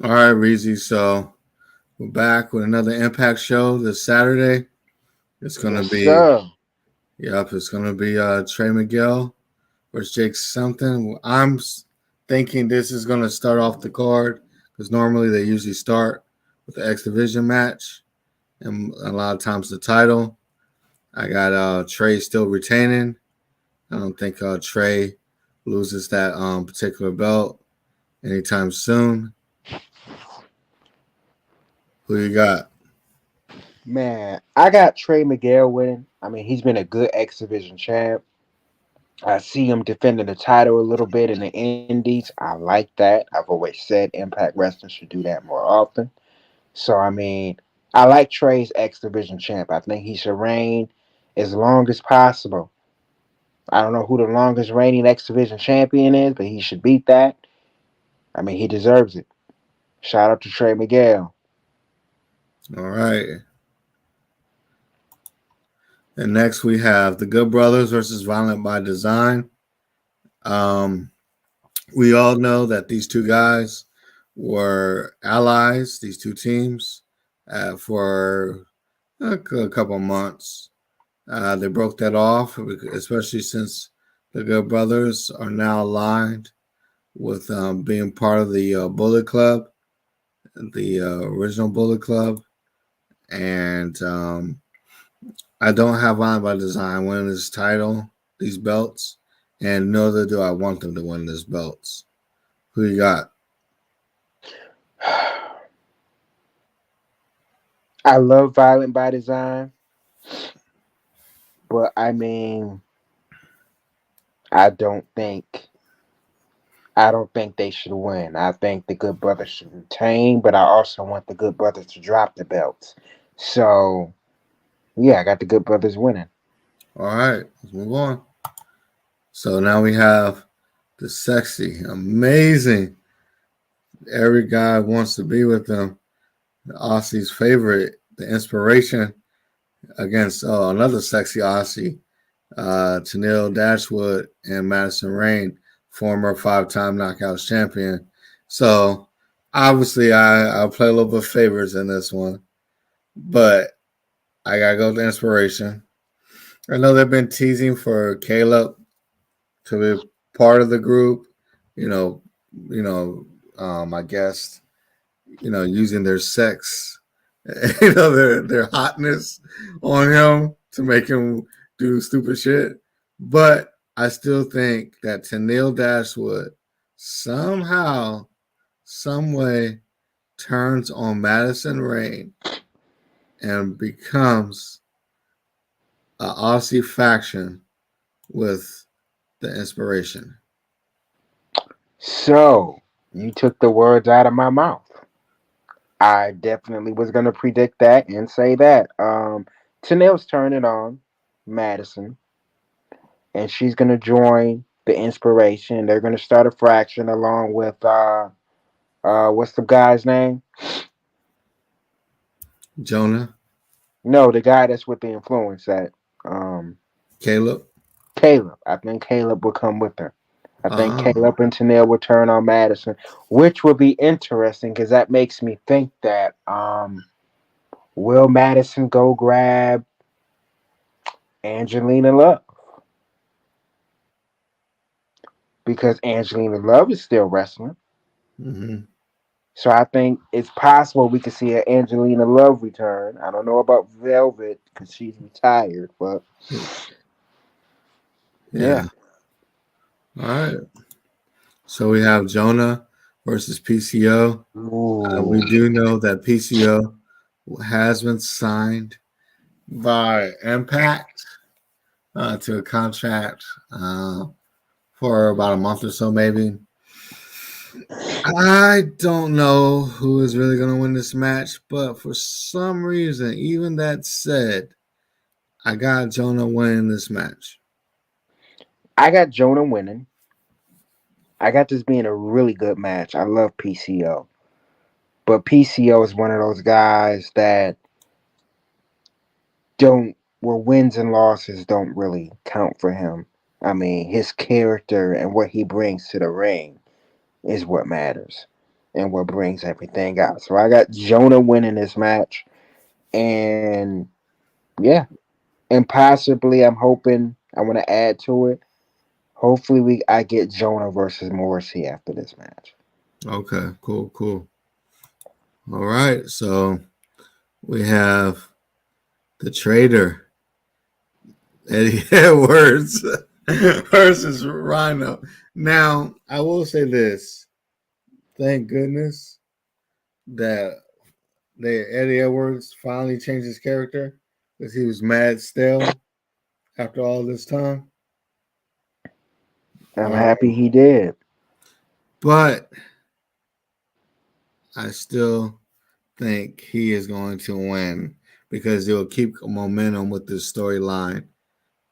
All right, Reezy. So we're back with another Impact show this Saturday. It's gonna Yes, be, sir. it's gonna be Trey Miguel versus Jake something. Thinking this is gonna start off the card because normally they usually start with the X Division match and a lot of times the title. I got Trey still retaining. I don't think Trey loses that particular belt anytime soon. Who you got? Man, I got Trey Miguel winning. I mean, he's been a good X Division champ. I see him defending the title a little bit in the Indies. I like that. I've always said Impact Wrestling should do that more often. So, I mean, I like Trey's X Division champ. I think he should reign as long as possible. I don't know who the longest reigning X Division champion is, but he should beat that. I mean, he deserves it. Shout out to Trey Miguel. All right. And next we have the Good Brothers versus Violent by Design. Um, we all know that these two guys were allies, these two teams, for a couple months. They broke that off, especially since the Good Brothers are now aligned with being part of the Bullet Club, the original Bullet Club. And I don't have Violent by Design winning this title, these belts, and neither do I want them to win these belts. Who you got? I love Violent by Design, but I mean, I don't think I don't think they should win. I think the Good Brothers should retain, but I also want the Good Brothers to drop the belts. So yeah, I got the Good Brothers winning. All right, let's move on. So now we have the sexy, amazing. Every guy wants to be with them. The Aussie's favorite, the inspiration against another sexy Aussie, Tennille Dashwood and Madison Rain, former five-time Knockouts champion. So obviously, I'll play a little bit of favorites in this one, but I gotta go with the inspiration. I know they've been teasing for Caleb to be part of the group. You know, I guess using their sex, their hotness on him to make him do stupid shit. But I still think that Tennille Dashwood somehow, some way, turns on Madison Rain and becomes an Aussie faction with the inspiration. So you took the words out of my mouth. I definitely was gonna predict that and say that. Tennille's turning on Madison, and she's gonna join the inspiration. They're gonna start a fraction along with what's the guy's name? Jonah, No, the guy that's with the influence at um Caleb. Caleb. I think Caleb will come with her. I think Ah, Caleb and Tennille will turn on Madison, which will be interesting because that makes me think that will Madison go grab Angelina Love? Because Angelina Love is still wrestling. mm-hmm. So I think it's possible we could see an Angelina Love return. I don't know about Velvet because she's retired, but Yeah. yeah. All right. So we have Jonah versus PCO. Ooh. We do know that PCO has been signed by Impact to a contract for about a month or so, maybe. I don't know who is really going to win this match, but for some reason, even that said, I got Jonah winning this match. I got Jonah winning. I got this being a really good match. I love PCO. But PCO is one of those guys that don't where wins and losses don't really count for him. I mean, his character and what he brings to the ring is what matters. and what brings everything out. So I got Jonah winning this match, and yeah, and possibly I'm hoping I want to add to it. Hopefully I get Jonah versus Morrissey after this match. Okay, cool, cool. All right, so we have the Trader, Eddie Edwards versus Rhino. Now, I will say this. Thank goodness that Eddie Edwards finally changed his character because he was mad stale after all this time. I'm happy he did. But I still think he is going to win because it will keep momentum with this storyline.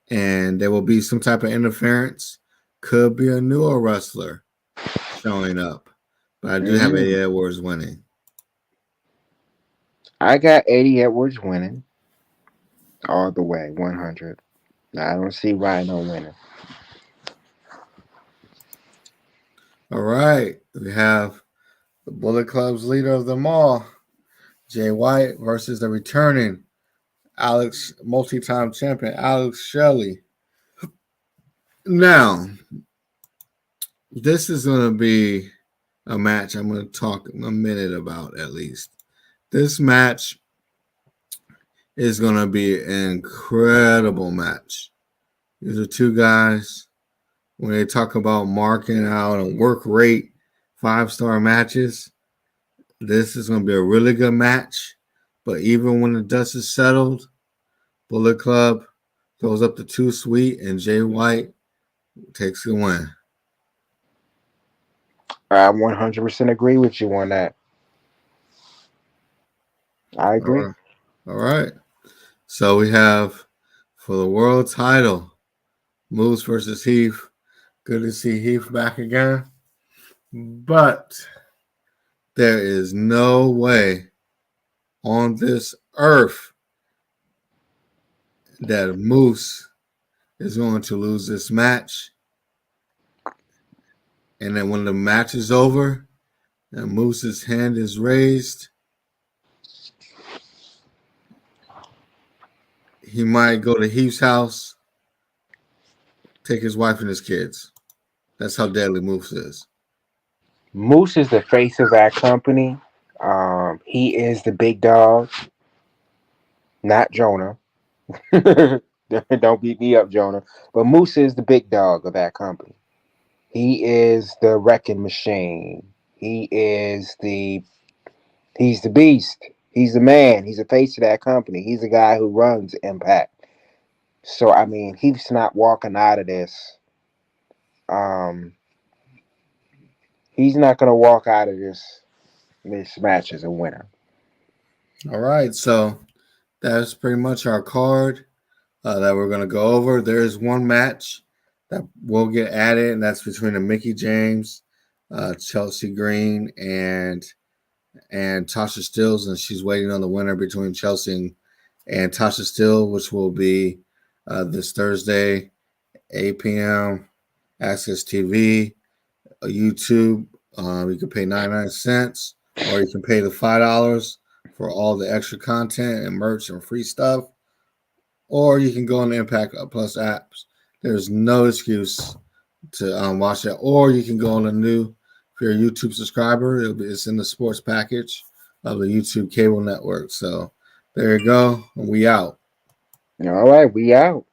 And there will be some type of interference. Could be a newer wrestler showing up. But I do have Eddie Edwards winning. I got Eddie Edwards winning all the way, 100. I don't see Rhino winning. All right. We have the Bullet Club's leader of them all, Jay White, versus the returning multi-time champion, Alex Shelley. Now, this is going to be a match I'm going to talk a minute about at least. This match is going to be an incredible match. These are two guys, when they talk about marking out and work rate, 5-star matches, this is going to be a really good match. But even when the dust is settled, Bullet Club goes up to 2 Sweet and Jay White takes the win. I 100% agree with you on that. I agree. All right. So we have for the world title, Moose versus Heath. Good to see Heath back again. But there is no way on this earth that Moose is going to lose this match. And then when the match is over and Moose's hand is raised, he might go to Heath's house, take his wife and his kids. That's how deadly Moose is. Moose is the face of our company. He is the big dog, not Jonah. Don't beat me up, Jonah. But Moose is the big dog of our company. He is the wrecking machine. He's the beast. He's the man. He's the face of that company. He's the guy who runs Impact. So I mean, he's not walking out of this. He's not gonna walk out of this match as a winner. All right, so that's pretty much our card that we're going to go over. There is one match that will get added, and that's between the Mickey James, Chelsea Green, and Tasha Stills, and she's waiting on the winner between Chelsea and Tasha Still, which will be this Thursday, 8 p.m. Access TV, YouTube. You can pay 99 cents, or you can pay the $5 for all the extra content and merch and free stuff, or you can go on the Impact Plus apps. There's no excuse to watch that, or you can go on if you're a YouTube subscriber, it's in the sports package of the YouTube cable network. So there you go. We out. All right, we out.